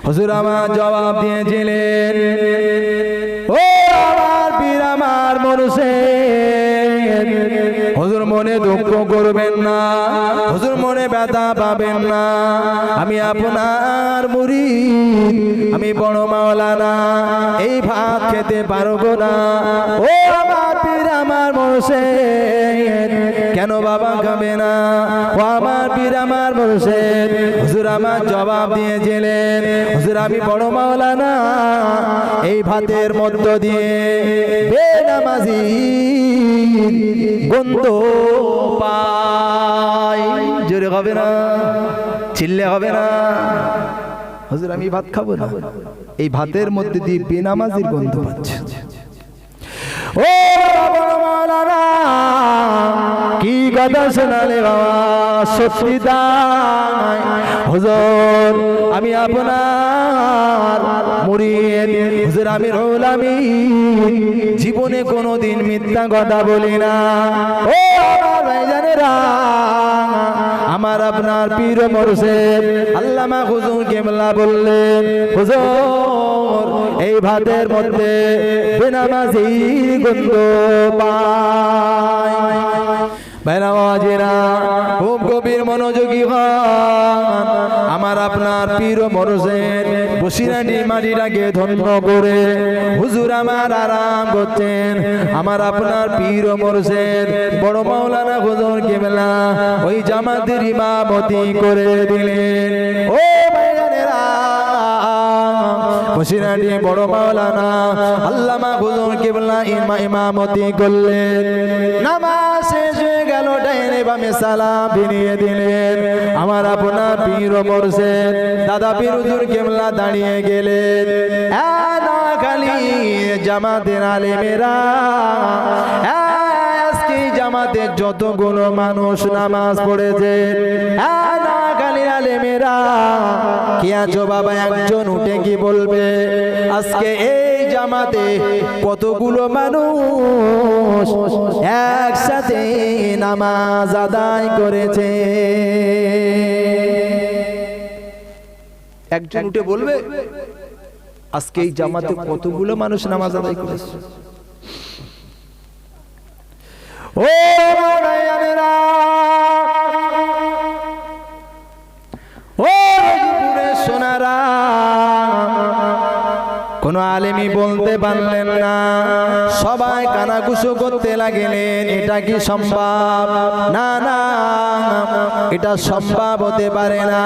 হুজুর আমার জবাব দিয়েছিলেন, ও আমার পীর আমার মুর্শিদ, হুজুর মনে দুঃখ করবেন না, হুজুর মনে ব্যথা পাবেন না, আমি আপনার মুরিদ, আমি বড় মাওলানা, এই ভাত খেতে পারবো না। ও আমার পীর আমার মুর্শিদ, কেন বাবা খাবে না? ও আমার পীর আমার মুর্শিদ, হুজুর আমার জবাব দিয়েছিলেন, হুজুর আমি বড় মাওলানা, এই ভাতের মধ্য দিয়ে বেনামাজি গন্ধ পাই। জোরে হবে না, চিল্লে হবে না। হুজুর আমি ভাত খাবো না, এই ভাতের মধ্যে দিয়ে বেনামাজির গন্ধ পাচ্ছে। ও মাওলানা কি কথা শোনালে বাবা, সত্যি তাই। হুজুর আমি আপনার মুরিদ, হুজুর আমি রুহুল আমিন, জীবনে কোনোদিন মিথ্যা কথা বলি না। ও আমার ভাইজানেরা, আমার আপনার পীর মুর্শিদ আল্লামা হুজুর কেবলা বললেন, হুজুর এই ভাতের মধ্যে বেনামাজির গন্ধ পায়। বেনামাজিরা খুব গভীর মনোযোগী হন। আমার আপনার পীর মুর্শিদ বসিরাটি মাটিটাকে ধন্য করে হুজুর আমার আরাম করছেন। আমার আপনার পীর মুর্শিদ বড় মাওলানা হুজুর কেবলা ওই জামাতের ইমামতি করে দিলেন। ও ভাইজানেরা, বসিরাটি বড় মাওলানা আল্লামা হুজুর কেবলা ইমামতি করলেন। নামাজ শেষ হয়ে গেল, ডাইনে বামে সালাম ফিরিয়ে দিলেন। আমার আপনার পীর মুর্শিদ দাদা পীর হুজুর কেবলা দাঁড়িয়ে গেলেন। খালি জামাতের আলেমেরা, আজকে জামাতে যতগুলো মানুষ নামাজ পড়েছে, খালি আলেমেরা কি আছো বাবা, একজন উঠে কি বলবে আজকে এই জামাতে কতগুলো মানুষ একসাথে নামাজ আদায় করেছে? একজন উঠে বলবে আজকে এই জামাতে কতগুলো মানুষ নামাজ আদায় করেছে? ও ভাইয়ানেরা, ও সোনারা, কোন আলেমী বলতে পারলেন না। সবাই কানাঘুষো করতে লাগলেন, এটা কি সম্ভব? না না, এটা সম্ভব হতে পারে না।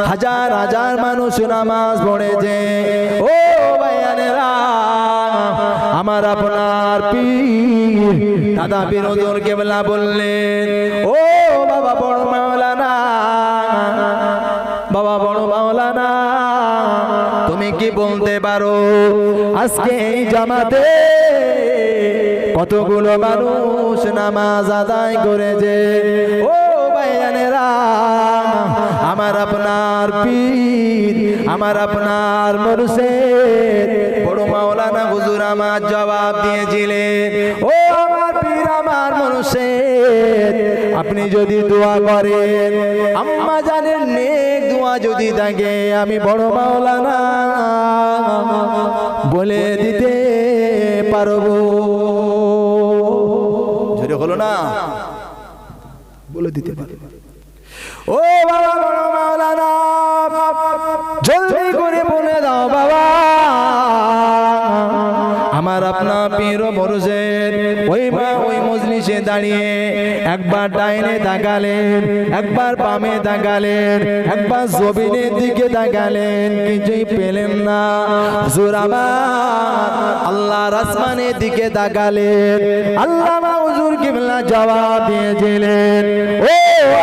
হাজার হাজার মানুষ নামাজ পড়েছে। ও ভাইয়ানেরা, আমার আপনার পীর দাদা পীর হুজুর কেবলা বললেন, ও বাবা বড় মাওলানা, বাবা বড় মাওলানা, তুমি কি বলতে পারো আজকে এই জামাতে কতগুলো মানুষ নামাজ আদায় করেছে? ও ভাইয়ানেরা, আমার আপনার পীর আমার আপনার মুর্শিদ বড় মাওলানা হুজুর আমার জবাব দিয়েছিলেন, ও আমার পীর আমার মুর্শিদ, আপনি যদি দোয়া করেন, আম্মা জানেন নেক দোয়া যদি থাকে, আমি বড় মাওলানা বলে দিতে পারবো। যেটা হলো না, বলে দিতে পারবো। ও বাবা বড় মাওলানা, জলদি করে বলে দাও বাবা। আমার আপনার পীর মুর্শিদ ওই মজলিসে দাঁড়িয়ে একবার ডাইনে তাকালেন, একবার বামে তাকালেন, একবার জমিনের দিকে তাকালেন, কিছুই পেলেন না। হুজুর আমার আল্লাহর আসমানের দিকে তাকালেন। আল্লামা হুজুর কিবলা জবাব দিয়েছিলেন, ও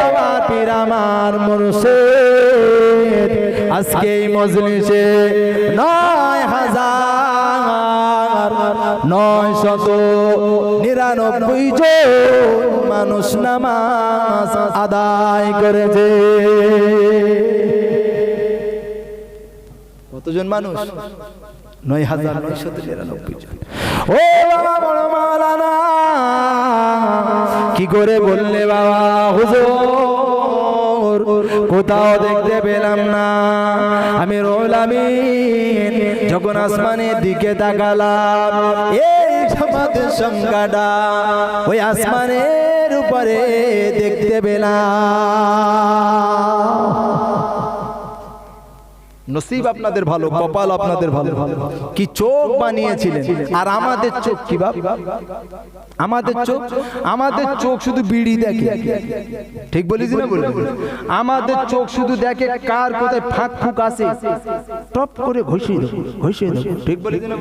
আমার পীর আমার মুর্শিদ, আজকে এই মজলিসে ৯,৯99 জন মানুষ নামাজ আদায় করেছে। কতজন মানুষ? ৯,৯99 জন। ও বাবা বড় মাওলানা, কি করে বললে বাবা? হুজুর কোথাও দেখতে পেলাম না। আমি রুহুল আমিন যখন আসমানের দিকে তাকালাম, এই আমাদের সংখ্যাটা ওই আসমানের উপরে দেখতে পেলাম। নসিব আপনাদের ভালো, কপাল আপনাদের ভালো, কি চোখ বানিয়েছিলেন। আর আমাদের চোখ কি বাপ, আমাদের চোখ শুধু বিড়ি দেখে, ঠিক বলেছি না? আমাদের চোখ শুধু দেখে কার কোথায় ফাঁক ফুক আছে, টপ করে ঘষিয়ে দেবো, ঠিক বলেছি না?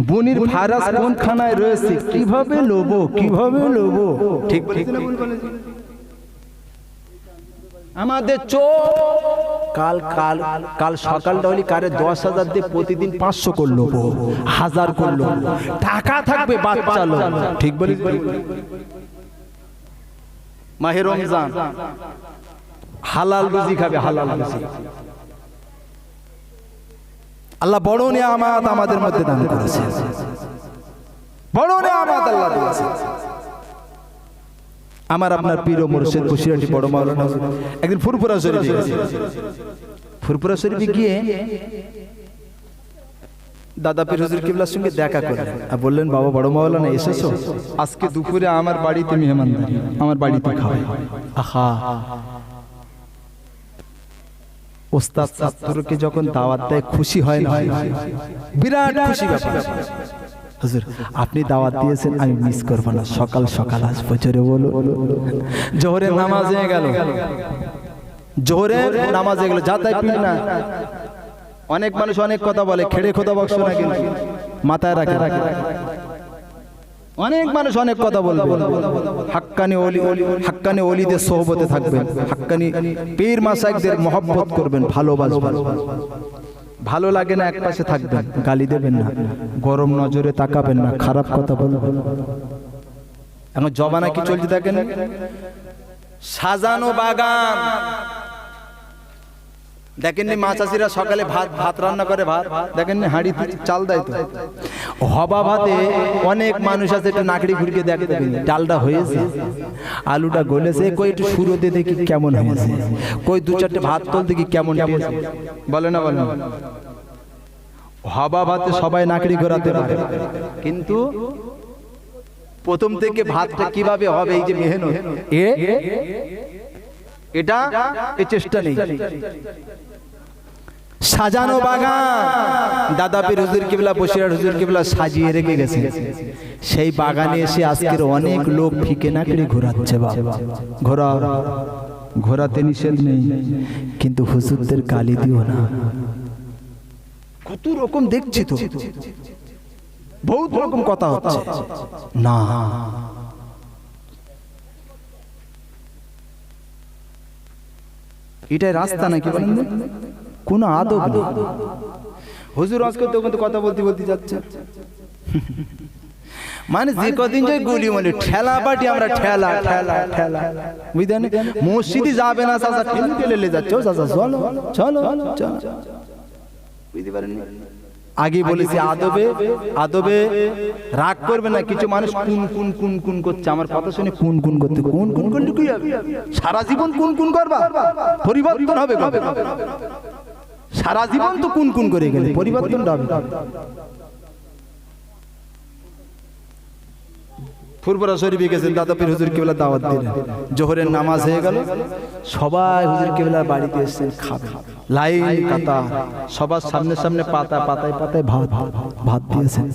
বনির ফারাস কোন খানায় রয়েছে, কিভাবে লোবো, ঠিক বলেছি না? আমাদের চোখ কাল কাল কাল সকালটা হলে কারে 10,000 দিয়ে প্রতিদিন 500 করলো, 1000 করলো, টাকা থাকবে বাচ্চা লোক, ঠিক বলি? মাহে রমজান হালাল রুজি খাবে, হালাল রুজি। আল্লাহ বড় নিয়ামত আমাদের মধ্যে দান করেছে, বড় নিয়ামত আল্লাহ দিয়েছে। আমার আপনার পীর ও মুর্শিদ বসিরহাটি বড় মাওলানা একদিন ফুরফুরা শরীফে গিয়ে দাদা পীর হুজুর কিবলার সঙ্গে দেখা করলেন আর বললেন, বাবা বড় মাওলানা এসেছো? আজকে দুপুরে আমার বাড়িতে মেহমানদারি, আমার বাড়িতে খাওয়া। আহা, ওস্তাদ ছাত্রকে যখন দাওয়াত দেয় খুশি হয় না? বিরাট খুশি ব্যাপার। হুজুর আপনি দাওয়াত দিয়েছেন, আমি মিস করব না, সকাল সকাল আসবো। জোরে বলো। জোহরের নামাজ হয়ে গেল, জোহরের নামাজ হয়ে গেল, যাতাই পিন না। অনেক মানুষ অনেক কথা বলে, খেড়ে খোদা বকশ না, কিন্তু মাথায় রাখে। অনেক মানুষ অনেক কথা বলবে। হাক্কানি ওলিদের সোহবতে থাকবেন, হাক্কানি পীর মাশায়েখদের মহব্বত করবেন, ভালোবাসবেন। ভালো লাগে না এক পাশে থাকবেন, গালি দেবেন না, গরম নজরে তাকাবেন না, খারাপ কথা বলবেন। এখন জমানা কি চলতে থাকেন, সাজানো বাগান। দেখেননি মা চাষিরা সকালে ভাত রান্না করে, ভাত দেখেননি হাঁড়িতে চাল দেয় তো, হবা ভাতে অনেক মানুষ আছে একটু নাকড়ি ঘুরিয়ে দেখতে, ডালটা হয়েছে, আলুটা গলেছে, কই একটু সুরোতে দেখি কেমন হয়েছে, কই 2-4টে ভাত তোল দেখি কেমন বলে না, বলে না। হবা ভাতে সবাই নাকড়ি ঘোরাতে পারে, কিন্তু প্রথম থেকে ভাতটা কিভাবে হবে, এই যে মেহনত, এটা এই চেষ্টা নেই। সাজানো বাগান দাদা পীর হুজুর কিবলা বসিরহাট হুজুর কিবলা সাজিয়ে রেখে গেছে। সেই বাগানে এসে আজকের অনেক লোক ফিকে নাকড়ি ঘোরাচ্ছে। বাবা ঘোরাতে নিষেধ নেই, কিন্তু হুজুরদের গালি দিও না। কত রকম দেখছি তো, বহুত রকম কথা হচ্ছে না। এটাই রাস্তা নাকি বলেন? কোন আদব নেই। হুজুর আজকে তো কথা বলতে যাচ্ছে, মানে যে কদিন যে গুলি বলে ঠেলা পাটি, আমরা ঠেলা ঠেলা ঠেলা, বুঝলেন? মসজিদে যাবে না চাচা, ঠেলে যাচ্ছে, চাচা চলো চলো চলো, বুঝতে পারেন? আগে বলেছি আদবে আদবে রাগ করবে না। কিছু মানুষ কুন করছে, আমার কথা শুনে কুন করতে, কুন করলে কি হবে? সারা জীবন কুন করবা, পরিবর্তন হবে কবে? সারা জীবন তো কুন করে গেলে পরিবর্তন হবে। ফুরফুরা শরীফে গেছেন, দাদা পীর হুজুর কিবলা দাওয়াত দিলেন, জোহরের নামাজ হয়ে গেল, সবাই হুজুর কিবলার বাড়িতে এসেছেন, খাবে লাইন কাতার, সবার সামনে সামনে পাতায় পাতায় ভাত দিয়েছেন,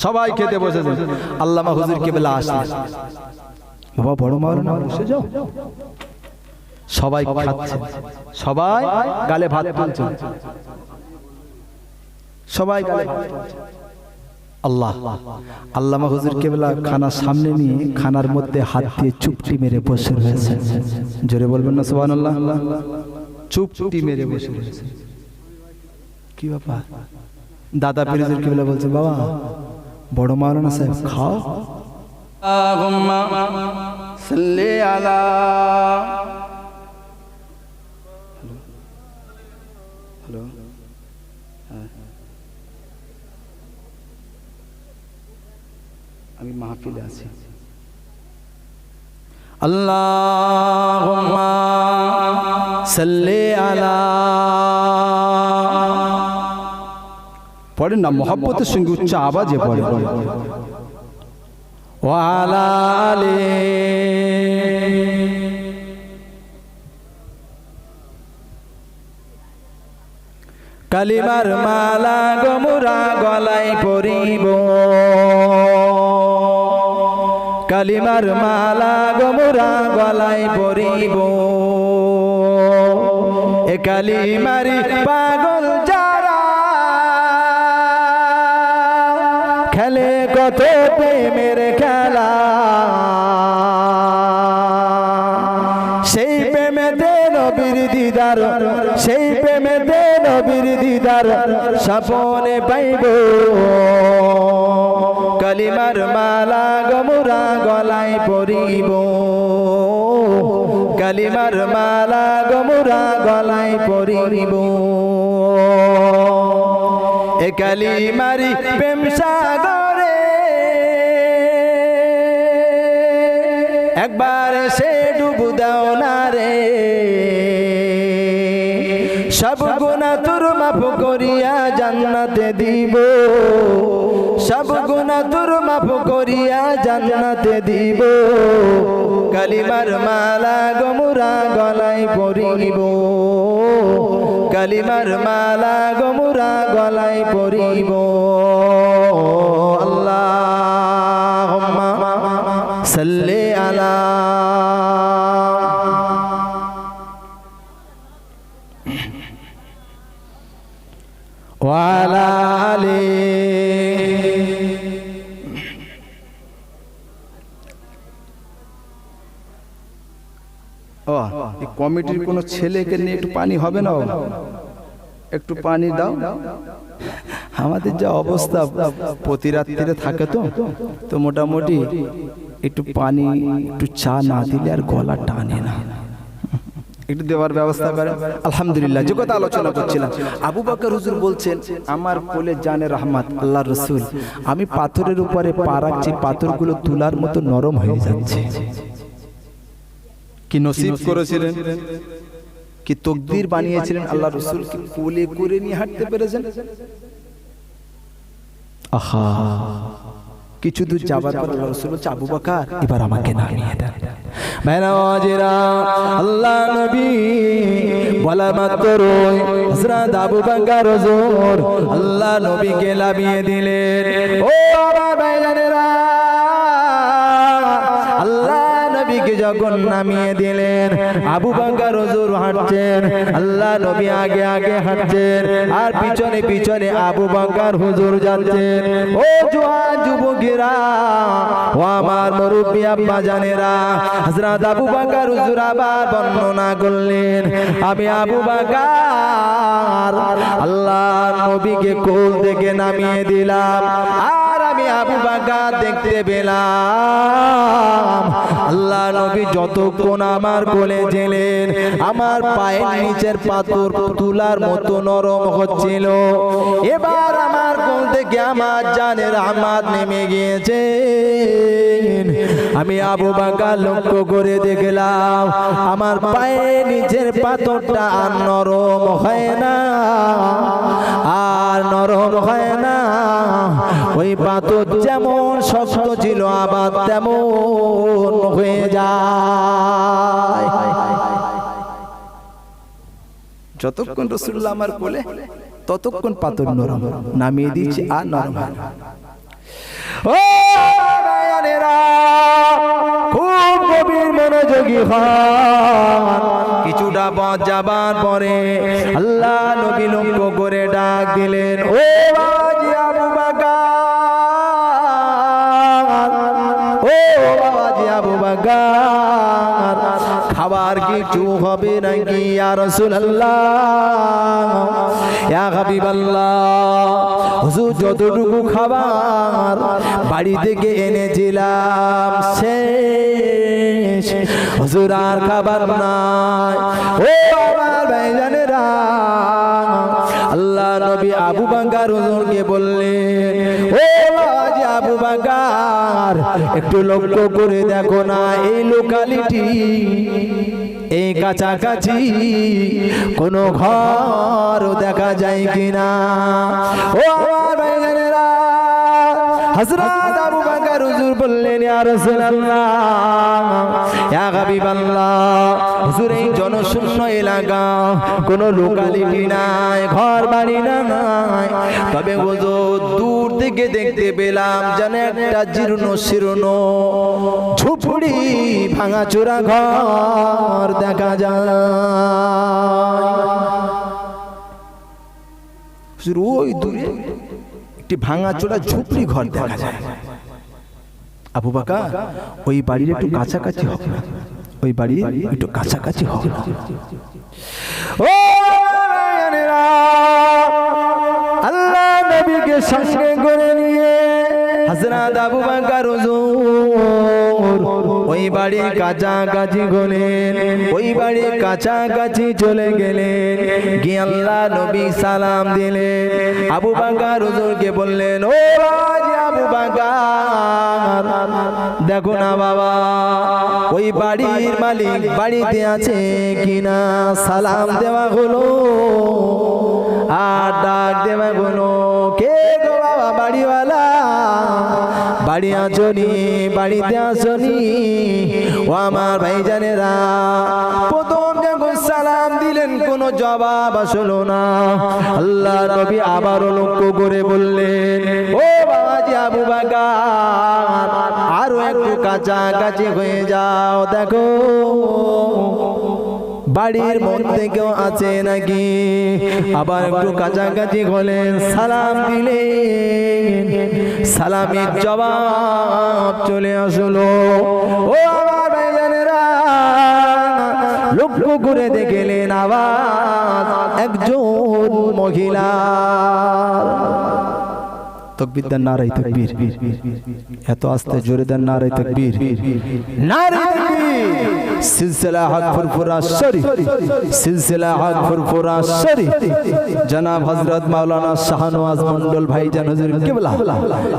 সবাই খেতে বসেছেন। আল্লামা হুজুর কিবলা আসলেন, বাবা বড় মাওলানা বসে যাও। সবাই খাচ্ছে, সবাই গালে ভাত তুলছে, সবাই গালে ভাত তুলছে। আল্লামা হুজুর কিবলা খানা সামনে নিয়ে খানার মধ্যে হাত দিয়ে চুপটি মেরে বসে রয়েছে। জোরে বলবেন না সুবহানাল্লাহ? চুপটি মেরে বসে রয়েছে। কি ব্যাপার? দাদা পীর হুজুর কিবলা বলছে, বাবা বড় মাওলানা সাহেব খাও। আল্লাহুম্মা সাল্লি আলা, হ্যালো, আমি মাহফিলে আছি, আল্লাহুম্মা সাল্লি আলা, পড়েন না মহব্বতের সঙ্গে উচ্চ আওয়াজে পড়ে, ওয়া আলা আলি। কালিমার মালা গমুরা গলায় পরিব, কালিমার মালা গমুরা গলায় পরিব, এ কালিমারি পাগল যারা খেলে কত প্রেমের খেলা, সেই প্রেমেতে নবীর দিদার, সেই প্রেমেতে নবীর দিদার স্বপনে পাইব। কালিমার মালা গমুরা গলায় পরিব, কালিমার মালা গমুরা গলায় পরিব, এ কালিমারি প্রেম সাগরে একবার সে ডুবু দাও না রে, সব গুনাহ তোর মাফ করিয়া জান্নাতে দিব, সব গুনাহ তোর মাফ করিয়া জান্নাতে দিব। কালিমার মালা গমুরা গলায় পরিব, কালিমার মালা গমুরা গলায় পরিব। আল্লাহুম্মা সাল্লি আলা, ওয়া আলা আলি। ও এই কমিটির কোন ছেলেকে নিয়ে একটু পানি হবে না? একটু পানি দাও। আমাদের যা অবস্থা প্রতি রাত্রিরে থাকে তো মোটামুটি একটু পানি একটু চা না দিলে আর গলা টানে না, একটু দেওয়ার ব্যবস্থা করেন। আলহামদুলিল্লাহ। যে কথা আলোচনা করছিলাম, আবু বকর হুজুর বলছেন, আমার কোলে জানে রহমত আল্লাহর রাসূল, আমি পাথরের উপরে পা রাখছি, পাথরগুলো তুলার মতো নরম হয়ে যাচ্ছে। কি নসিব করেছিলেন, কি তকদির বানিয়েছিলেন আল্লাহর রাসূল, কি কোলে করে নিয়ে হাঁটতে পেরেছেন। আহা, কিছু দূর যাবার পর আল্লাহর রাসূল বলছে, আবু বকর এবার আমাকে নামিয়ে দেন। ভাইরা আল্লাহ নবী বলা মাত্র হযরত আবু বকর হুজুর আল্লাহ নবীকে নামিয়ে দিলেন। ও আমার ভাইজানেরা, আল্লাহ নবীকে যখন নামিয়ে দিলেন, আবু বকর হুজুর হাঁটছেন, আল্লাহ নবী আগে আগে হাঁটছেন, আর পিছনে পিছনে আবু বকর হুজুর যাচ্ছেন। ও জওয়ান যুবকেরা, ও আমার মুরব্বি আব্বা জানেরা, হযরত আবু বকর হুজুর আবার বর্ণনা করলেন, আমি আবু বকর আল্লাহ নবীকে কোল থেকে নামিয়ে দিলাম, আর আমি আবু বকর দেখতে পেলাম আল্লাহ নবী যতক্ষণ আমার কোলে ছিলেন, আমার পায়ের নিচের পাথর তুলার মতো নরম হচ্ছিল। এবার আমার কোল থেকে আমার জানের রহমত নেমে গিয়েছে। আমি আবু বকর লক্ষ্য করে দেখলাম আমার পায়ের নিচের পাথরটা আর নরম হয় না, আর নরম হয় না। ওই পাথর যেমন শক্ত ছিল আবার তেমন হয়ে যায়। যতক্ষণ রাসূলুল্লাহ আমার কোলে, ততক্ষণ পাথর নরম, নামিয়ে দিয়েছি আর নরম হয় না। ও ভাইয়ানেরা, খুব গভীর মনোযোগী হন। কিছুটা পথ যাবার পরে আল্লাহ নবী লক্ষ্য করে ডাক দিলেন, ও বাবাজি আবু বকর, ও বাবাজি আবু বকর, খাবার কিছু হবে নাকি ইয়া রাসূলুল্লাহ, ইয়া হাবিবাল্লাহ। হুজুর যতটুকু খাবার বাড়ি থেকে এনেছিলাম শেষ, হুজুর আর খাবার নাই। ও আমার ভাইজানেরা, আল্লাহ নবী আবু বকর হুজুরকে বললেন, ও বাবাজি আবু বকর একটু লক্ষ্য করে দেখো না এই লোকালিটি এই কাছাকাছি কোনো ঘর দেখা যায় কিনা। ও আমার ভাইজানেরা, হযরত আবু বকর হুজুর বললেন, ইয়া রাসূলুল্লাহ, ইয়া হাবিবাল্লাহ, হুজুর এই জনশূন্য এলাকা, কোনো লোকালিটি নাই, ঘর বাড়ি নাই, তবে হুজুর দূর থেকে দেখতে পেলাম যেন একটা জীর্ণ শীর্ণ ঝুপড়ি ভাঙাচোরা ঘর দেখা যায়। হুজুর ওই দূরে একটি ভাঙাচোরা ঝুপড়ি ঘর দেখা যায়। আবু বকর ওই বাড়ির একটু কাছাকাছি হবে না, ওই বাড়ির একটু কাছাকাছি হবে না। ও আল্লাহ নবীকে সঙ্গে করে নিয়ে হযরত আবু বকর হুজুর ওই বাড়ির কাছাকাছি গেলেন, ওই বাড়ির কাছাকাছি চলে গেলেন, গিয়ে আল্লাহ নবী সালাম দিলেন। আবু বকর হুজুরকে বললেন, ও আবু বকর, দেখো না বাবা ওই বাড়ির মালিক বাড়িতে আছে কিনা। সালাম দেওয়া হলো আর ডাক দেওয়া হলো, কে গো বাবা বাড়িওয়ালা, বাড়ি আসনি, বাড়িতে আসনি? ও আমার ভাইজানেরা, প্রথম যখন সালাম দিলেন কোনো জবাব আসলো না। আল্লাহ নবী আবারও লক্ষ্য করে বললেন, ও বাবাজি আবু বকর, আরো একটু কাছাকাছি হয়ে যাও, দেখো বাড়ির মধ্যে কেউ আছে নাকি। আবার একটু কাছাকাছি হলেন, সালাম দিলেন, সালামের জবাব চলে আসলো। ও আমার ভাইজানেরা, লক্ষ্য করে দেখলেন আবার একজন মহিলা। তাকবীর দেন, নারায়ে তাকবীর। এত আস্তে জোরে দেন, নারায়ে তাকবীর, নারায়ে তাকবীর। সিলসিলা হক ফুরফুরা শরীফ, সিলসিলা হক ফুরফুরা শরীফ, জনাব হযরত মাওলানা শাহনওয়াজ মন্ডল ভাইজান হুজুর কিবলা,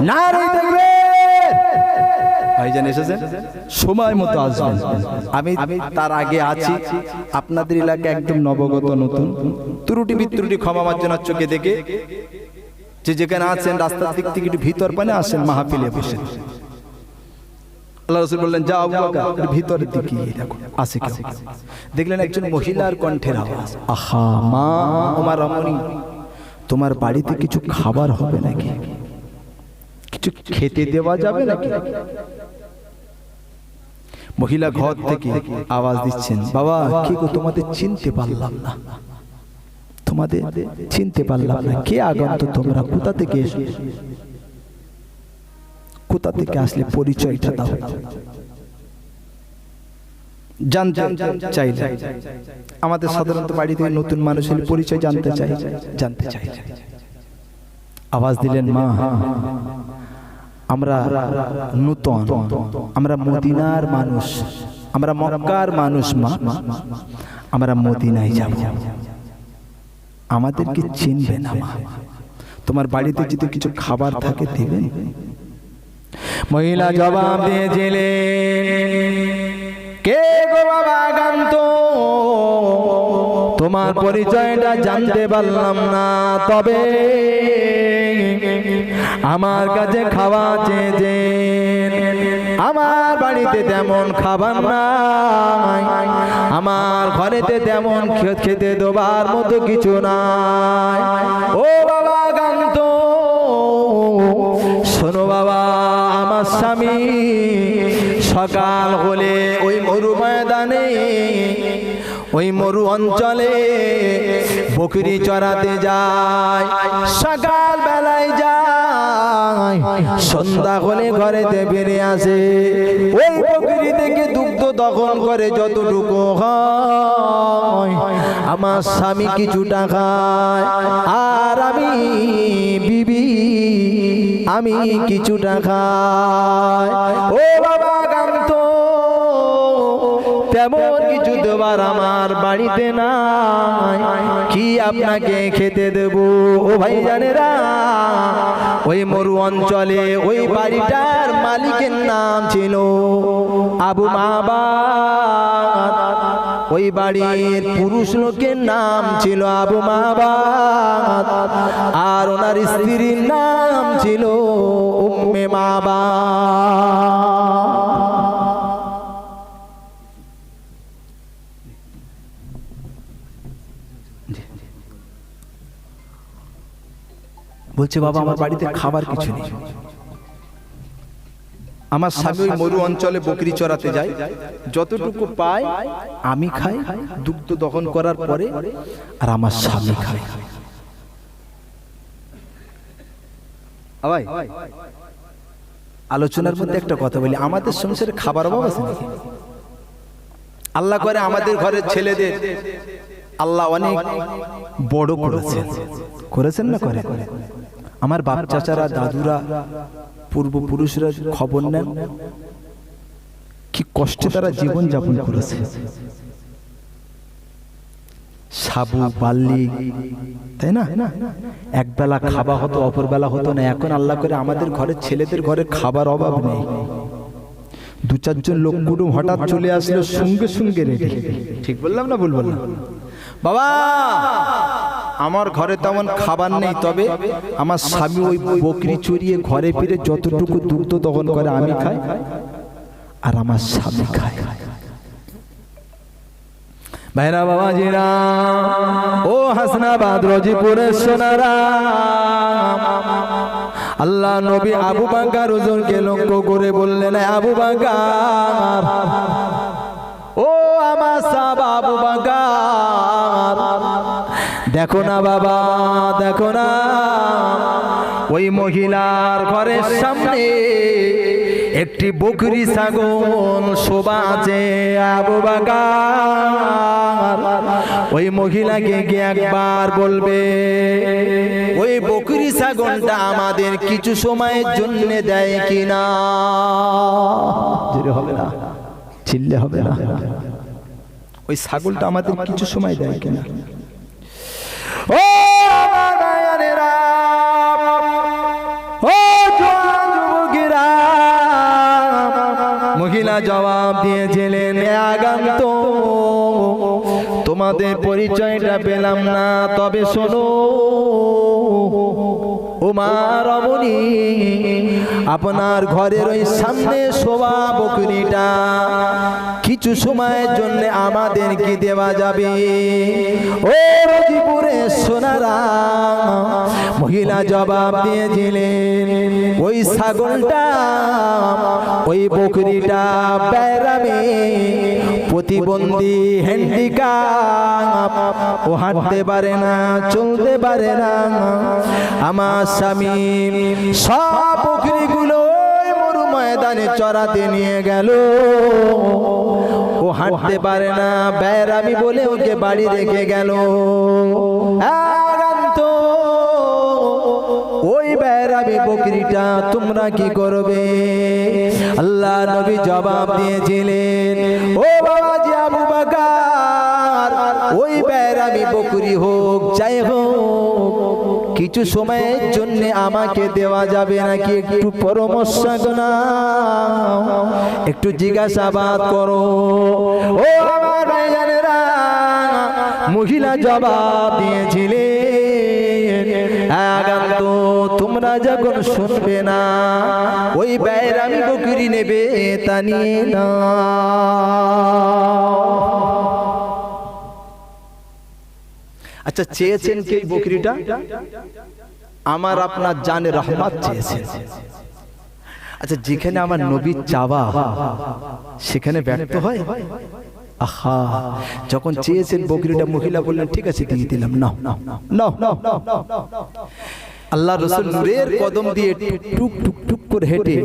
নারায়ে তাকবীর। ভাইজান এসেছেন, সময় মতো আসবেন। আমি তার আগে আছি, আপনাদের এলাকা একদম নবগত নতুন, ত্রুটি বিত্রুটি ক্ষমা মার্জনার চোখে দেখে যে যেখানে আছেন রাস্তার দিক থেকে একটু ভিতর পানে আসেন, মাহফিলে বসে। আল্লাহ রাসূল বললেন, যাও আবু বকর ভিতরের দিকে দেখো আছে কি। দেখলেন একজন মহিলার কণ্ঠের আওয়াজ, আহা মা ওমা রমণী, তোমার বাড়িতে কিছু খাবার হবে নাকি, কিছু খেতে দেওয়া যাবে নাকি? মহিলা ঘর থেকে আওয়াজ দিচ্ছেন, বাবা কি গো, তোমাদের চিনতে পারলাম না, তোমাদের চিনতে পারলাম না, কে আগন্তুক তোমরা, কোথা থেকে এসো, কোথা থেকে আসলে পরিচয়টা দাও, জানতে চাইলে। আমাদের সাধারণত বাড়ি থেকে নতুন মানুষের পরিচয় জানতে চাই। আওয়াজ দিলেন, মা আমরা নতুন, আমরা মদিনার মানুষ, আমরা মক্কার মানুষ, মা আমরা মদিনায় যাব, আমাদেরকে চিনবে না মা, তোমার বাড়িতে যদি কিছু খাবার থাকে দেবেন। মহিলা জবাব দিয়েছিলেন, কে গো বাবা আগন্তুক, তোমার পরিচয়টা জানতে পারলাম না, তবে আমার কাছে খাওয়া চেয়েছেন, আমার বাড়িতে তেমন খাবার নাই, আমার ঘরেতে তেমন খেতে দেবার মতো কিছু নাই। ও বাবা আগন্তুক, শোনো বাবা, আমার স্বামী সকাল হলে ওই মরু ময়দানে, ওই মরু অঞ্চলে বকরি চড়াতে যায়, সকাল বেলায় যায়, সন্ধ্যা হলে ঘরেতে ফিরে আসে, ওই বকরি থেকে দুগ্ধ দহন করে যতটুকু হয় আমার স্বামী কিছুটা খায়, আর আমি বিবি আমি কিছুটা খাই। ও বাবা আগন্তুক, তেমন কিছু দেবার আমার বাড়িতে নাই, কি আপনাকে খেতে দেব। ও ভাই জানেরা, ওই মরু অঞ্চলে ওই বাড়িটার মালিকের নাম ছিল আবু মাবাদ। ওই বাড়ির পুরুষ লোকের নাম ছিল আবু মাবাদ, আর ওনার স্ত্রীর নাম ছিল উম্মে মাবাদ। বলছে বাবা আমার বাড়িতে খাবার কিছু নেই, আমার স্বামী ওই মরু অঞ্চলে বকরি চড়াতে যায়, যতটুকু পায় আমি খাই দুগ্ধ দহন করার পরে, আর আমার স্বামী খায়। আলোচনার মধ্যে একটা কথা বলি, আমাদের সংসারে খাবার অভাব আছে নাকি? আল্লাহ করে আমাদের ঘরের ছেলেদের আল্লাহ অনেক বড় করেছেন, করেছেন না করে? আমার বাপ চাচারা দাদুরা পূর্বপুরুষরা খবর নেন কি কষ্টে তারা জীবন যাপন করেছে। সাবু বাল্লি, তাই না? এক বেলা খাওয়া হতো, অপর বেলা হতো না। এখন আল্লাহ করে আমাদের ঘরের ছেলেদের ঘরে খাবার অভাব নেই। দু চারজন লোক কুটুম হঠাৎ চলে আসলো, সঙ্গে সঙ্গে রেডি। ঠিক বললাম না ভুল বললাম? বাবা আমার ঘরে তেমন খাবার নেই, তবে আমার স্বামী ওই বকরি চড়িয়ে ঘরে ফিরে যতটুকু দুগ্ধ দহন করে আমি খাই, আর আমার স্বামী খায়। ভাইরা বাবাজিরা, ও হাসনাবাদ রজিপুরের সোনারা, আল্লাহ নবী আবু বকর হুজুরকে লক্ষ্য করে বললেন, আবু বকর, ও আমার সাহাবা আবু বকর, দেখো না বাবা, দেখো না ওই মহিলার ঘরের সামনে একটি বকরি ছাগল শোভা আছে। আবু বকর ওই মহিলাকে গিয়ে একবার বলবে, ওই বকরি ছাগলটা আমাদের কিছু সময়ের জন্য দেয় কিনা। জোরে হবে না, চিল্লে হবে না। ওই ছাগলটা আমাদের কিছু সময় দেয় কিনা। ও আমার ভাইয়েরা, ও জওয়ান যুবকেরা, মহিলা জবাব দিয়েছিলেন, আগন্তুক, তোমাদের পরিচয়টা পেলাম না, তবে শোনো ও মা রমণী, আপনার ঘরের ওই সামনে শোভা বকরিটা কিছু সময়ের জন্য আমাদেরকে দেওয়া যাবে। ও রজিপুরে সোনারা, মহিলা জবাব দিয়েছিলেন, ওই ছাগলটা, ওই বকরিটা বেরামে প্রতিবন্ধী, হ্যান্ডিক্যাপ, ও হাঁটতে পারে না, চলতে পারে না। আমার স্বামী সব বকরিগুলো মরু ময়দানে চড়াতে নিয়ে গেল, ও হাঁটতে পারে না, বেরামি বলে ওকে বাড়ি রেখে গেল। ওই বেরামি বকরিটা তোমরা কি করবে? আল্লাহ নবী জবাব দিয়েছিলেন, ও বাবাজি আবু বকর, ওই বেরামি বকরি হোক যাই হোক, কিছু সময়ের জন্য আমাকে দেওয়া যাবে নাকি? একটু পরামর্শ নাও, একটু জিজ্ঞাসাবাদ করো। ও আমার ভাইজানেরা, মহিলা জবাব দিয়েছিলেন, আগন্তুক, তোমরা যখন শুনবে না, ওই বেরামি বকরি নেবে তা নিয়ে না। আচ্ছা, চেয়েছেন কে এই বকরিটা? আমার আপনার জানে রহমত চেয়েছেন। আচ্ছা, যেখানে আমার নবীর চাওয়া সেখানে ব্যর্থ হয়? আহা, যখন চেয়েছেন বকরিটা, মহিলা বললেন ঠিক আছে দিয়ে দিলাম, নাও নাও নাও নাও। আল্লাহ রাসূল নূরের কদম দিয়ে টুক টুক টুক করে হেঁটে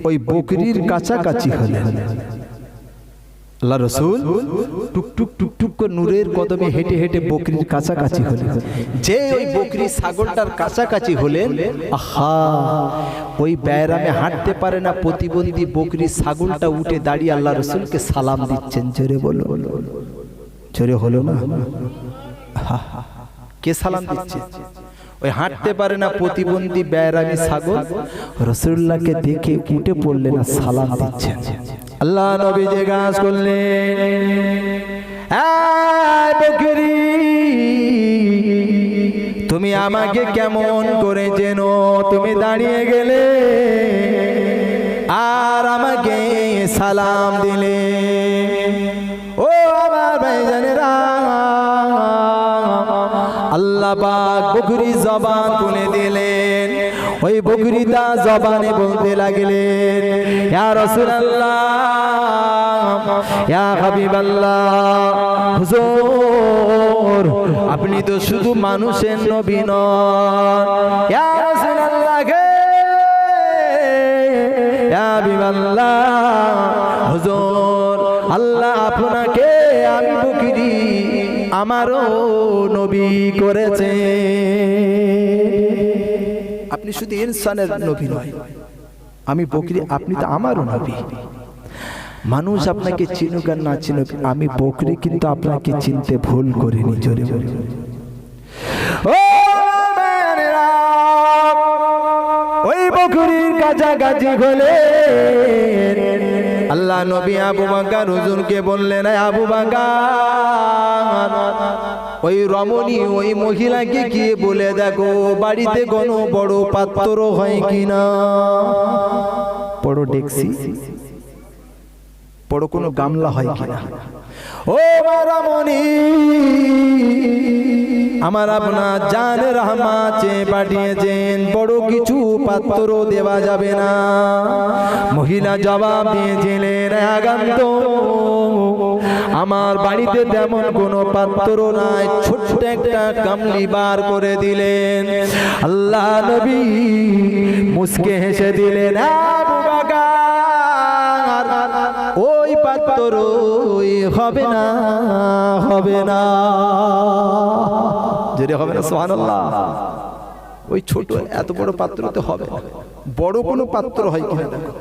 ওই বকরির কাছাকাছি হলেন। আল্লাহ রাসূল টুক টুক টুক টুক করে নূরের কদমে হেঁটে হেঁটে বকরির কাছাকাছি হলেন। যে ওই বকরি ছাগলটার কাছাকাছি হলেন, আহা, ওই বেরামে হাঁটতে পারে না প্রতিবন্ধী বকরি ছাগলটা উঠে দাঁড়িয়ে আল্লাহ রাসূলকে সালাম দিচ্ছেন। জোরে বলো, জোরে হলো না? কে সালাম দিচ্ছে? ওই হাঁটতে পারে না প্রতিবন্ধী বেয়ারামি ছাগল রাসূলুল্লাহকে দেখে উঠে পড়লেন আর সালাম দিচ্ছেন। আল্লাহ নবী জিজ্ঞাসা করলেন, এই বকরি, তুমি আমাকে কেমন করে চেনো? তুমি দাঁড়িয়ে গেলে আর আমাকে সালাম দিলে। ও আমার ভাইজানেরা, আল্লাহ পাক বকরি জবান খুলে দিলেন। ওই বকরিটা জবানে বলতে লাগলেন, ইয়া রাসূলুল্লাহ, ইয়া হাবিবাল্লাহ, হুজুর আপনি তো শুধু মানুষের নবী নন। ইয়া রাসূলুল্লাহ গে, ইয়া হাবিবাল্লাহ, হুজুর আল্লাহ আপনাকে আমি বকরি আমারও নবী করেছে। আপনি শুধু ইনসানের নবী নয়, আমি বকরি, আপনি তো আমারও নবী। মানুষ আপনাকে চিনুক আর না চিনুক, আমি বকরি কিন্তু আপনাকে চিনতে ভুল করিনি। জোরে জোরে ও মেয়েরা, ওই বকরির কাছাকাছি হলে আল্লাহ নবী আবু বকর হুজুরকে বললেন, আবু বকর, ওই রমণী ওই মহিলাকে গিয়ে বলে দেখো বাড়িতে কোনো বড় পাত্র হয় কিনা, বড় ডেকসি, বড় কোনো গামলা হয় কিনা। ও রমণী, আমার আপনার জানের রহমত চেয়ে পাঠিয়েছেন, বড় কিছু পাত্র দেওয়া যাবে না। মহিলা জবাব দিয়েছিলেন, আগান্ত আমার বাড়িতে তেমন কোনো পাত্র নাই। ছোট্ট একটা গামলি বার করে দিলেন। আল্লাহ নবী মুস্কে হেসে দিলেন, আবু বকর, ওই পাত্র হবে না, হবে না, যদি হবে না সুবহানাল্লাহ। ওই ছোট এত বড় পাত্র তো হবে না, বড় কোনো পাত্র হয় কিনা দেখো।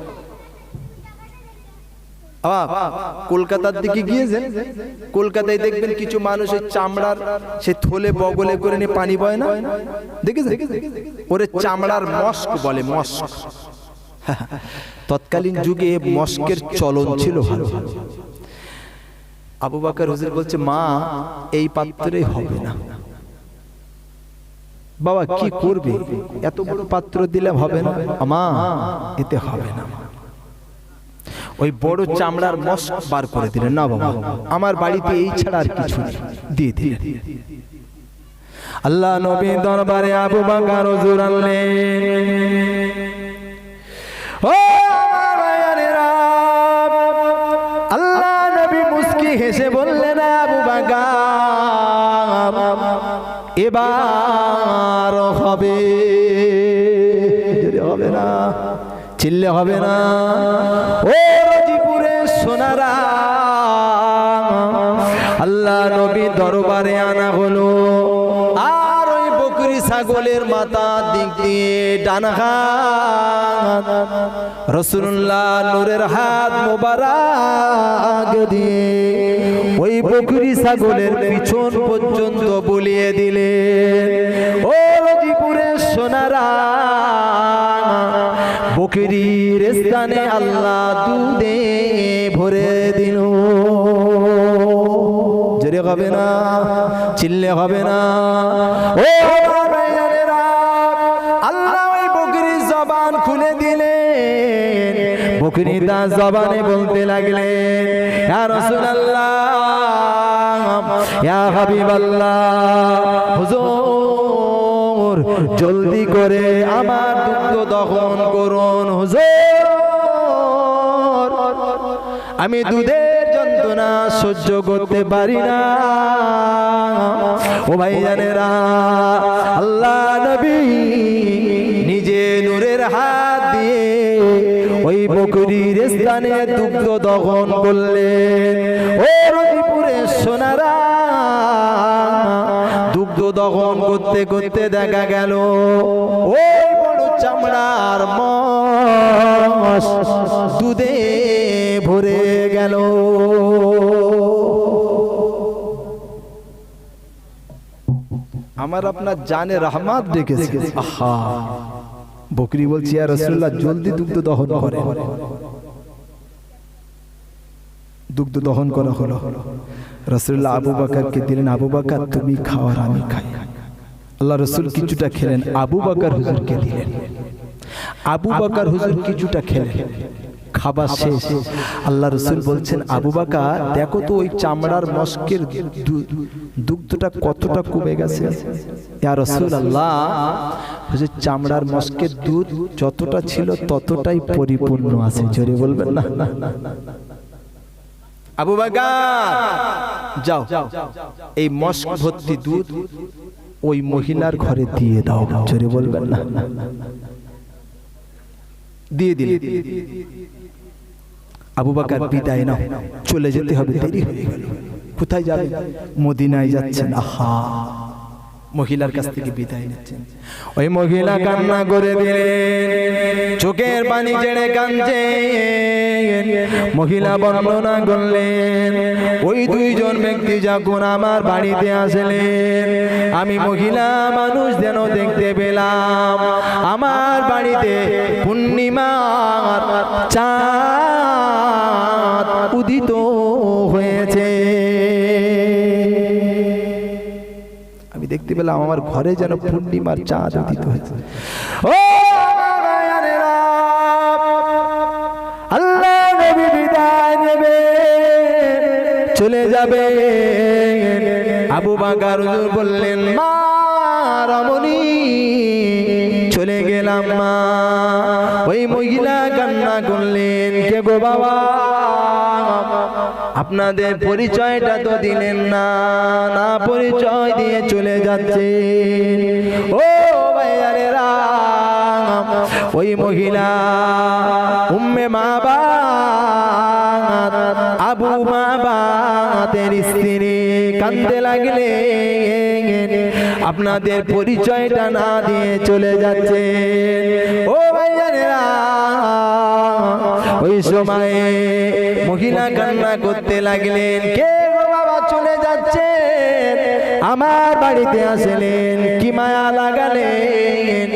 কলকাতার দিকে গিয়েছেন, কলকাতায় দেখবেন কিছু মানুষ ওই চামড়ার সে থলে বগলে করে নিয়ে পানি বয় না, দেখেছেন? ওরে চামড়ার মস্ক বলে, মস্ক। তৎকালীন যুগে মস্কের চলন ছিল ভালো। আবু বকর হুজুর বলছে, মা এই পাত্রে হবে না। বাবা কি করবে, এত বড় পাত্র দিলে হবে না? মা এতে হবে না। ওই বড় চামড়ার মস্ক বার করে দিলেন। না বাবা, আমার বাড়িতে এই ছাড়া আর কিছু নেই, দিয়ে দিলেন। আল্লাহ নবী দরবারে আবু বকর হুজুর আনলেন। ও ভাইয়েরা, আল্লাহ নবী মুস্কি হেসে বললেন, আবু বকর এবার হবে, হবে না, চিল্লে হবে না। ও রাজিপুরে সোনারা, আল্লাহ নবী দরবারে আনা হলো। আর ওই বকরি ছাগলের মাথা দিক দিয়ে ডান হাত রাসূলুল্লাহ নূরের হাত মোবারক দিয়ে ওই বকরি ছাগলের পিছন পর্যন্ত বুলিয়ে দিলেন। ও রাজিপুরের সোনারা, বকরির স্থানে আল্লাহ দুধে ভরে দিল। জোরে হবে না, চিল্লে হবে না। ও ভাইয়েরা, আল্লাহ ওই বকরির জবান খুলে দিলেন। বকরি তার জবানে বলতে লাগলেন, ইয়া রাসূলুল্লাহ, ইয়া হাবিবাল্লাহ, হুজুর জলদি করে আমার দুধ দহন করুন। হুজুর আমি দুধের যন্ত্রণা সহ্য করতে পারি না। ও ভাইজানেরা, আল্লাহ নবী নিজে নূরের হাত দিয়ে ওই বকরির স্থানে দুগ্ধ দহন করলেন। ও রবিপুরের সোনারা, দুগ্ধ দহন করতে করতে দেখা গেল ওই বড় চামড়ার মস দুধে ভরে গেল। আমার আপনার জানে রহমত ডেকেছে। আহা, বকরি বলছি ইয়া রাসূলুল্লাহ জলদি দুগ্ধ দহন করে। দুগ্ধ দহন করা হলো, রাসূলুল্লাহ আবু বকরকে দিলেন, আবু বকর তুমি খাও আর আমি খাই। আল্লাহ রাসূল কিছুটা খেলেন, আবু বকর হুজুরকে দিলেন। আবু বকর হুজুর কিছুটা খেলেন, খাবার শেষ। আল্লাহ রাসূল বলছেন আবু বকর দেখো তো ওই চামড়ার মস্কের দুগ্ধটা কতটা কমে গেছে। ইয়া রাসূলুল্লাহ, হুজুর চামড়ার মস্কের দুধ যতটা ছিল ততটাই পরিপূর্ণ আছে। জোরে বলবেন না? আবু বকর যাও, এই মস্ক ভর্তি দুধ ওই মহিলার ঘরে দিয়ে দাও। জোরে বলবেন না? দিয়ে দিলে। আবু বকর বিদায় নাও, চলে যেতে হবে, দেরি হয়ে গেল। কোথায় যাবেন? মদিনায় যাচ্ছেন। আহা, মহিলার কাছ থেকে বিদায় নিচ্ছেন। ওই মহিলা কান্না করে দিলেন, চোখের পানি ছেড়ে কাঁদছেন। মহিলা বর্ণনা করলেন, ওই দুইজন ব্যক্তি যখন আমার বাড়িতে আসলেন, আমি মহিলা মানুষ যেন দেখতে পেলাম আমার বাড়িতে পূর্ণিমার চাঁদ উদিত হয়েছে। আমি দেখতে পেলাম আমার ঘরে যেন পূর্ণিমার চাঁদ উদিত হয়েছে। ও আল্লাহ নবী বিদায় নেবে, চলে যাবে। আবু বকর হুজুর বললেন, মা রমণী চলে গেলাম মা। ওই মহিলা কান্না করলেন, কে গো বাবা, আপনাদের পরিচয়টা তো দিলেন না, না পরিচয় দিয়ে চলে যাচ্ছে। ও ভাইয়ারেরা, ওই মহিলা উম্মে মাবাত, আবু মাবাতের স্ত্রী কাঁদতে লাগলেন, আপনাদের পরিচয়টা না দিয়ে চলে যাচ্ছে। ও ভাইয়ারেরা, ওই সময়ে মহিলা কান্না করতে লাগলেন, কে গো বাবা চলে যাচ্ছে, আমার বাড়িতে আসলেন, কি মায়া লাগালেন।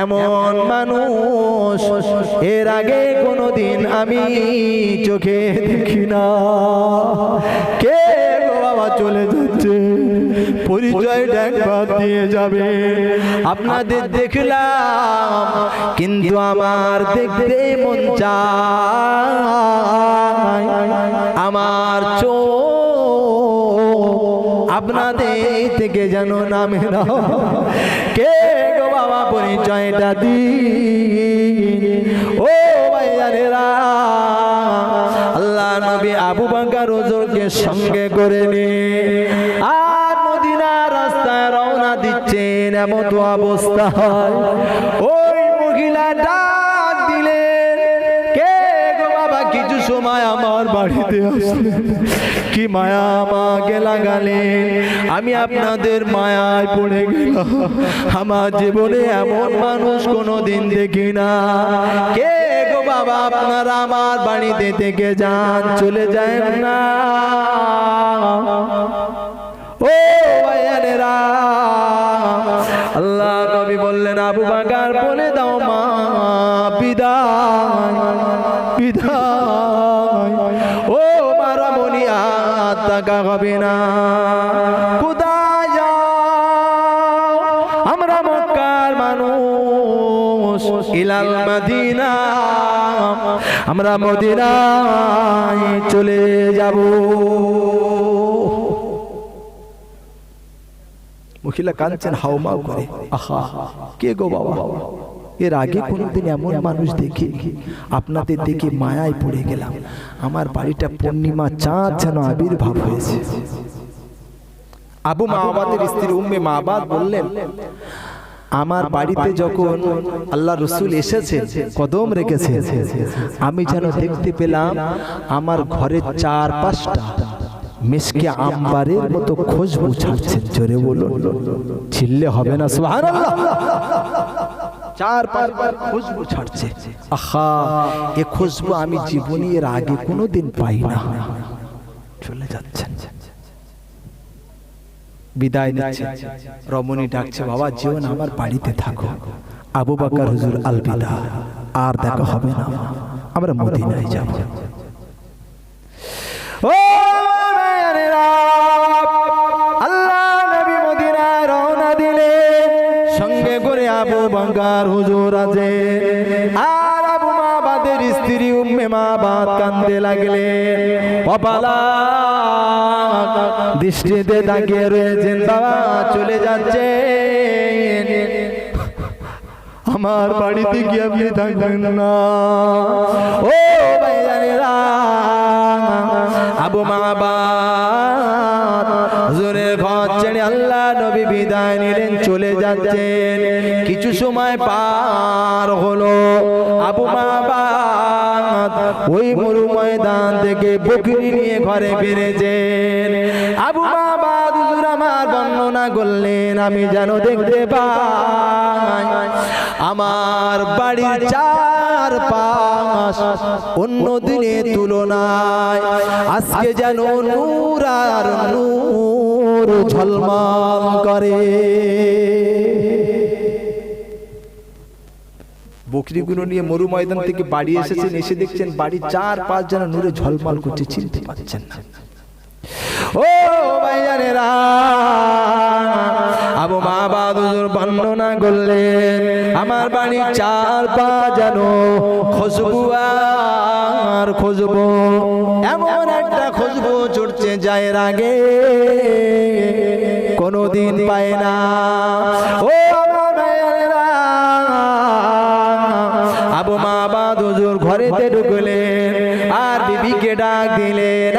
এমন মানুষ এর আগে কোনোদিন আমি চোখে দেখি না। কে গো বাবা চলে যাচ্ছে, পরিচয়টা একবার দিয়ে যাবে। আপনাদের দেখলাম কিন্তু আমার দেখতে মন চায়, আমার চোখ আপনাদের থেকে যেন নামে না। কে গো বাবা পরিচয়টা দিন। ও ভাইয়ারেরা, আল্লাহ নবী আবু বকর হুজুরকে সঙ্গে করে নিয়ে আর মদিনার রাস্তায় রওনা দিচ্ছেন। এমন তো অবস্থায় ওই মহিলা ডাক দিলেন, কে গো বাবা কিছু সময় আমার বাড়িতে আসলে, কি মায়া আমাকে লাগালেন, আমি আপনাদের মায়ায় পড়ে গেলাম। আমার জীবনে এমন মানুষ কোনোদিন দেখি না। কে গো বাবা আপনারা আমার বাড়িতে থেকে যান, চলে যায় না। ও ভাইয়ারেরা, আল্লাহ নবী বললেন, আবু বকর বলে দাও মা বিদায় বিদায়। ও মারা মনিয়া তাকা হবে না, কোথায় যাও? আমরা মক্কার মানুষ, ইলাল মদিনা, আমরা মদিনায় চলে যাব। মহিলা কাঁদছেন হাউমাউ করে। আহা, কে গো বাবা, এর আগে কোনদিন এমন মানুষ দেখি, আপনাদের দেখে মায়ায় পড়ে গেলাম। আমার বাড়িটা পূর্ণিমা চাঁদ যেন আবির্ভাব হয়েছে। আবু মাবাদের স্ত্রী উম্মে মাবাদ বললেন, আমার বাড়িতে যখন আল্লাহ রসুল এসেছে, কদম রেখেছে, আমি যেন দেখতে পেলাম আমার ঘরের 4-5টা মিশকে আম্বারের মতো খুশবু ছাড়ছে। জোরে বলুন, চিল্লে হবে না সুবহানাল্লাহ। 4-5 বার খুশবু ছাড়ছে। আহা, এ খুশবু আমি জীবনে এর আগে কোনোদিন পাই না। চলে যাচ্ছেন। বিদায় নিচ্ছে। রমণী ডাকছে, বাবা যেও না, আমার বাড়িতে থাকো। আবু বকর হুজুর আলবিদা, আর দেখা হবে না, আমরা মদিনায় যাব। ও ভাইয়েরা, আল্লাহ নবী মদিনায় রওনা দিলেন, সঙ্গে করে আবু বকর হুজুর আছে, আর আবু মাবাদের স্ত্রী উম্মে মাবাদ কাঁদতে লাগলেন। কপালা দৃষ্টিতে তাকিয়ে রয়েছেন, বাবা চলে যাচ্ছেন, আমার বাড়িতে কি আপনি থাকবেন না? ও ভাইয়েরা, আবু মাবাদ হুজুরের ঘর ছেড়ে আল্লাহ নবী বিদায় নিলেন, চলে যাচ্ছেন। কিছু সময় পার হলো, আবু মাবাদ ওই মরু ময়দান থেকে বকরি নিয়ে ঘরে ফিরেছেন। আবু মাবাদ হুজুর আমার বর্ণনা করলেন, আমি যেন দেখতে পাই আমার বাড়ির চারপাশ অন্য দিনের তুলনায় আজকে যেন নূর আর নূর ঝলমল করে। বকরিগুলো নিয়ে মরু ময়দান থেকে বাড়ি এসেছেন, এসে দেখছেন বাড়ির চারপাশ যেন নূরে ঝলমল করছে, চিনতে পারছেন না। ও ভাইয়ানেরা, আবু মাবাদ হুজুর বর্ণনা করলেন, আমার বাড়ির চারপাশ যেন খুশবু আর খুশবু, এমন একটা খুশবু ছুটছে যায় আগে কোনোদিন পায় না। ও আমার ভাইয়ানেরা, আবু মাবাদ হুজুর ঘরেতে ঢুকলেন, আর বিবিকে ডাক দিলেন,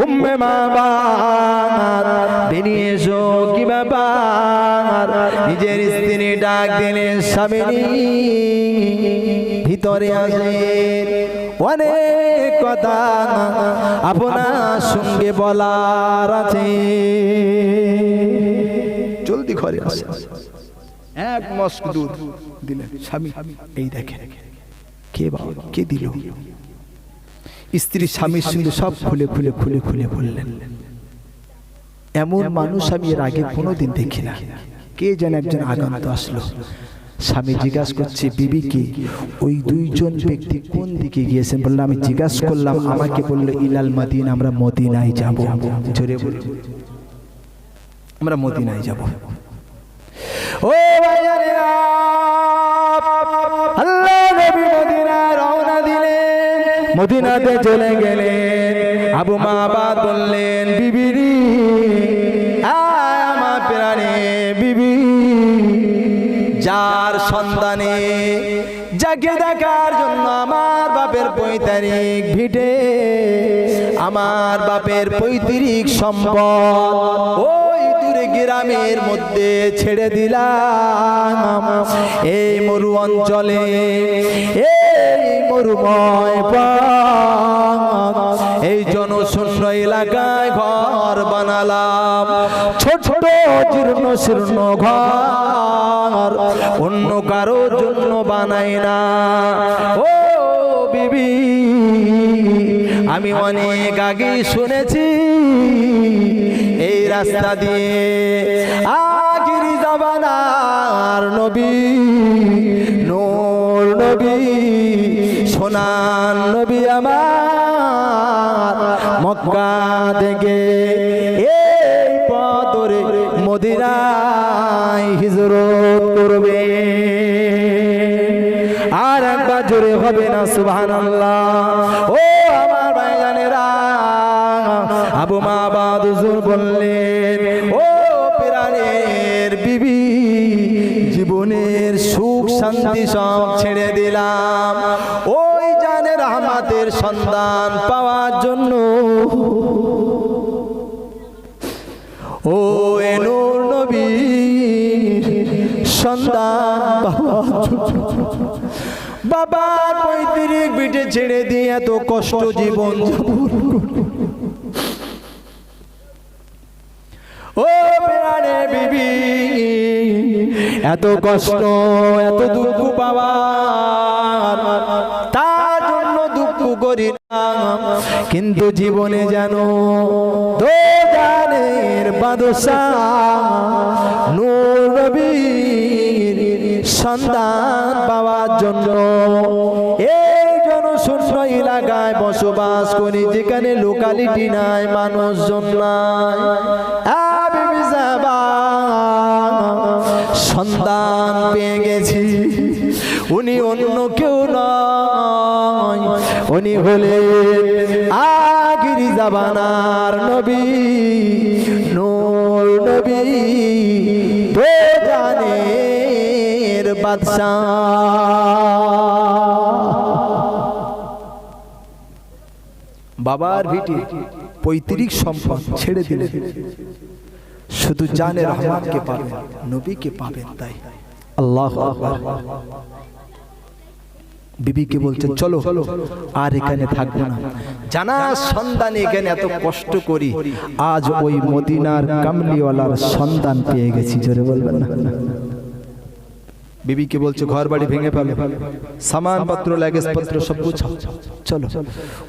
উম্মে মাবাদ বেরিয়ে এসো, কি ব্যাপার? নিজের স্ত্রী ডাক দিলেন, স্বামী ভিতরে আসেন, অনেক কথা আপনার সঙ্গে বলার আছে, জলদি ঘরে আসেন। এক মস্ক দুধ দিলেন, স্বামী এই দেখেন। কে বাবা, কে দিল? স্ত্রী স্বামীর সঙ্গে সব খুলে খুলে খুলে খুলে বললেন। এমন মানুষ আমি এর আগে কোনোদিন দেখি না। কে যেন একজন আগন্ত আসলো, স্বামী জিজ্ঞাসা করছে বিবিকে, ওই দুইজন ব্যক্তি কোন দিকে গিয়েছেন? বললো, আমি জিজ্ঞাসা করলাম, আমাকে বললো ইলাল মদিনা, আমরা মদিনায় যাব। জোরে বলুন, আমরা মদিনায় যাব। ও ভাইয়ারা, আল্লাহ নবী মদিনায় রওনা দিলেন, মদিনাতে চলে গেলেন। আবু মাবাদ বললেন, বিবিরি, আমার প্রাণে বিবি, যার সন্তানে যাকে দেখার জন্য আমার বাপের পৈতৃক ভিটে, আমার বাপের পৈতৃক সম্পদ ওই দূরে গ্রামের মধ্যে ছেড়ে দিলাম, এই মরু অঞ্চলে, এই মরুময় পথ, এই জনশূন্য এলাকায় ঘর বানালাম, ছোট ছোট জীর্ণ শীর্ণ ঘর, অন্য কারোর জন্য বানাই না। ও বিবি, আমি অনেক আগে শুনেছি এই রাস্তা দিয়ে আখিরি জামানার নবী, নূর নবী, সোনার নবী আমার মক্কা থেকে এই পথ ধরে মদিনায় হিজরত করবে। আর একবার জোরে হবে না সুবহানাল্লাহ? ও আমার ভাইজানেরা, আবু মাবাদ হুজুর বললেন, ও প্রাণের বিবি, জীবনের সুখ শান্তি সব ছেড়ে দিলাম ওই জানের রহমতের সন্ধান পাওয়ার জন্য। ও এ নূর নবীর সন্তান বাবার পৈতৃক ভিটে ছেড়ে দিয়ে এত কষ্ট জীবন যাপন। ও প্রাণে বিবি, এত কষ্ট এত দুঃখ পাওয়ার, তার জন্য দুঃখ করি না, কিন্তু জীবনে যেন দো জানের বাদশাহ নূর নবীর সন্ধান পাওয়ার জন্য এই জনশূন্য এলাকায় বসবাস করি, যেখানে লোকালিটি নাই, মানুষজন নাই। সন্ধান পেয়ে গেছি, উনি অন্য কেউ নয়, উনি হলেন আখিরি জামানার নবী নূর নবী দো জানের বাদশাহ। বাবার ভিটে পৈতৃক সম্পদ ছেড়ে দিলে শুধু জানে রহমানকে পাবেন, নবীকে পাবেন। তাই আল্লাহু আকবার। বিবিকে বলছেন চলো আর এখানে থাকবো না, জানার সন্ধানে এখানে এত কষ্ট করি, আজ ওই মদিনার কামলিওয়ালার সন্ধান পেয়ে গেছি। জোরে বলবেন না? বিবিকে বলছে ঘর বাড়ি ভেঙে ফেলো, সামান পত্র লাগেজ পত্র সব গুছাও, চলো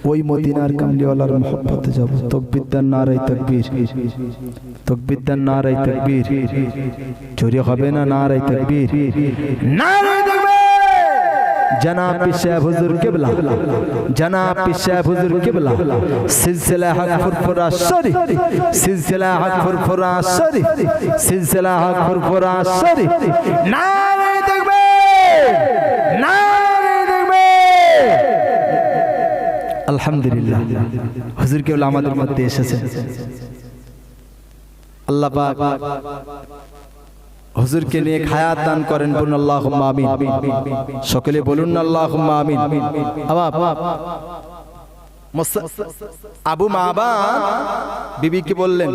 ওই মদিনার কামলিওয়ালার মহব্বতে যাব। তাকবীর দেন, নারে তাকবীর, তাকবীর দেন, নারে তাকবীর। চোরি হবে না, নারে তাকবীর, নারে তাকবীর। जनाब पीर साहब हुजूर किबला, जनाब पीर साहब हुजूर किबला, सिलसिला हक फुरफुरा सरी, सिलसिला हक फुरफुरा सरी, सिलसिला हक फुरफुरा सरी। नारे तकबीर, नारे तकबीर। अल्हम्दुलिल्लाह हुजूर किबला আমাদের মধ্যে এসেছেন। আল্লাহ পাক হুজুরকে নিয়ে হায়াত দান করেন, বলুন আল্লাহুম্মা আমিন। সকলে বলুন আল্লাহুম্মা আমিন। আবু মাবান বিবিকে বললেন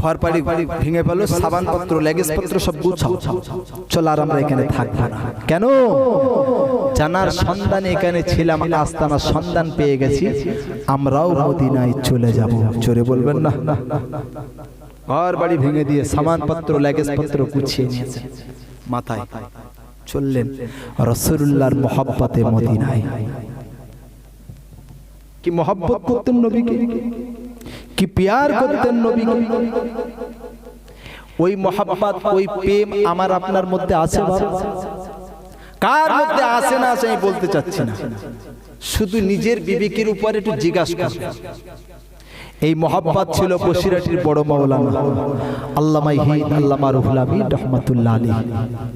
ঘর বাড়ি ভেঙে ফেলো, সাবান পত্র লাগেজ পত্র সব গুছাও, চল আর আমরা এখানে থাকবো না। কেন? জানার সন্ধানে এখানে ছিলাম, আস্তানার সন্ধান পেয়ে গেছি, আমরাও মদিনায় চলে যাব। জোরে বলবেন না? ঘর বাড়ি ভেঙে দিয়ে সামান পত্র লাগেজ পত্র গুছিয়ে নিয়েছেন, মাথায় চললেন রাসূলুল্লাহর মহব্বতে মদিনায়। কি মহব্বত করতেন নবীকে, কি প্যার করতেন নবীকে। ওই মহব্বত, ওই প্রেম আমার আপনার মধ্যে আছে বাবা? কার মধ্যে আছে না আছে আমি বলতে চাচ্ছি না, শুধু নিজের বিবেকের উপর একটু জিজ্ঞাসা করুন। এই মহব্বত ছিল বসিরহাটের বড় মাওলানা আল্লামা হিদ আল্লামা রুহুল আমিন রাহমাতুল্লাহ আলাইহি।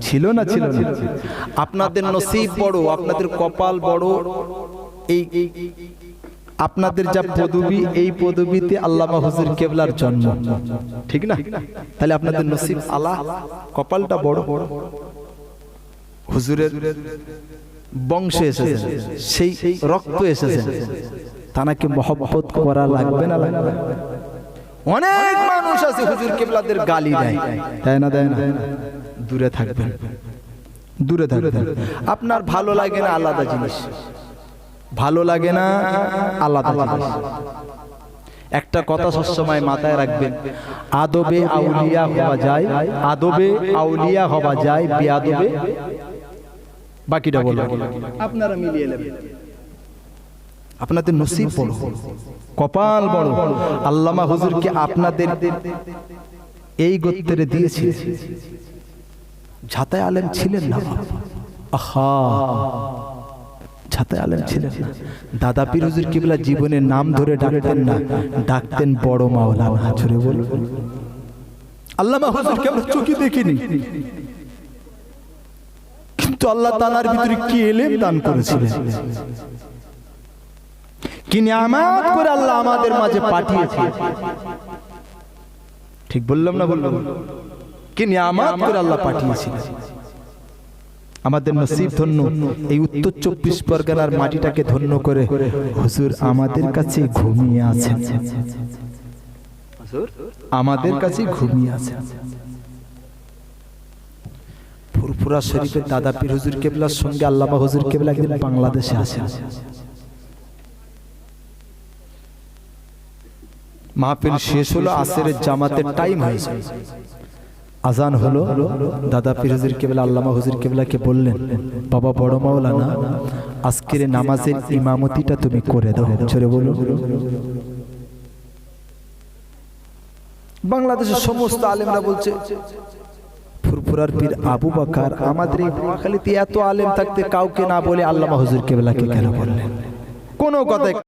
ছিল না? ছিল না? আপনাদের নসিব বড়, আপনাদের কপাল বড়। এই আপনাদের যা পদবী, এই পদবীতে আল্লামা হুজুর কেবলার জন্ম, ঠিক না? তাহলে আপনাদের নসিব আলা, কপালটা বড়। হুজুরের বংশে এসেছে, সেই রক্ত এসেছে, তানাকে মহব্বত করা লাগবে না? লাগবে। অনেক মানুষ আছে হুজুর কেবলাদের গালি দেয়, তাই না? দেয় না? দূরে থাকবেন, দূরে থাকবেন। আপনার ভালো লাগে না, আলাদা জিনিস। ভালো লাগে না, আলাদা জিনিস। একটা কথা সবসময় মাথায় রাখবেন, আদবে আউলিয়া হওয়া যায়, আদবে আউলিয়া হওয়া যায়, বেয়াদবে বাকিটা বলবো, আপনারা মিলিয়ে নেবেন। আপনাদের নসিব বড়, কপাল বড়। আল্লামা হুজুরকে আপনাদের এই গোত্রে দিয়েছে। ঝাতায় আলেম ছিলেন না, আহা, ঝাতায় আলেম ছিলেন না। দাদা পীর হুজুর কিবলা জীবনের নাম ধরে ডাকতেন না, ডাকতেন বড় মাওলানা। জোরে বলুন। আল্লামা হুজুরকে আমরা চোখে দেখিনি, কিন্তু আল্লাহ তাআলার ভিতরে কি ইলম দান করেছিলেন, কি নিয়ামত করে আল্লাহ আমাদের মাঝে পাঠিয়েছেন। ঠিক বললাম না? বললাম। কি নিয়ামত করে আল্লাহ পাঠিয়েছিলেন। আমাদের নসিব ধন্য, এই উত্তর 24 পরগনার মাটিটাকে ধন্য করে হুজুর আমাদের কাছে ঘুমিয়ে আছেন, আমাদের কাছে ঘুমিয়ে আছেন। ফুরফুরা শরীফের দাদা পীর হুজুর কেবলার সঙ্গে আল্লামা হুজুর কেবলা একদিন বাংলাদেশে আসেন। মাহফিল শেষ হলো, আসরের জামাতের টাইম হয়েছে, আজান হলো। দাদা পীর হুজুর কেবলা আল্লামা হুজুর কেবলাকে বললেন, বাবা বড় মাওলানা, আজকের নামাজের ইমামতিটা তুমি করে দাও। জোরে বলো। বাংলাদেশের সমস্ত আলেমরা বলছে ফুরফুরার পীর আবু বকর আমাদের এই নোয়াখালীতে এত আলেম থাকতে কাউকে না বলে আল্লামা হুজুর কেবলাকে কেন বললেন? কোনো কথাই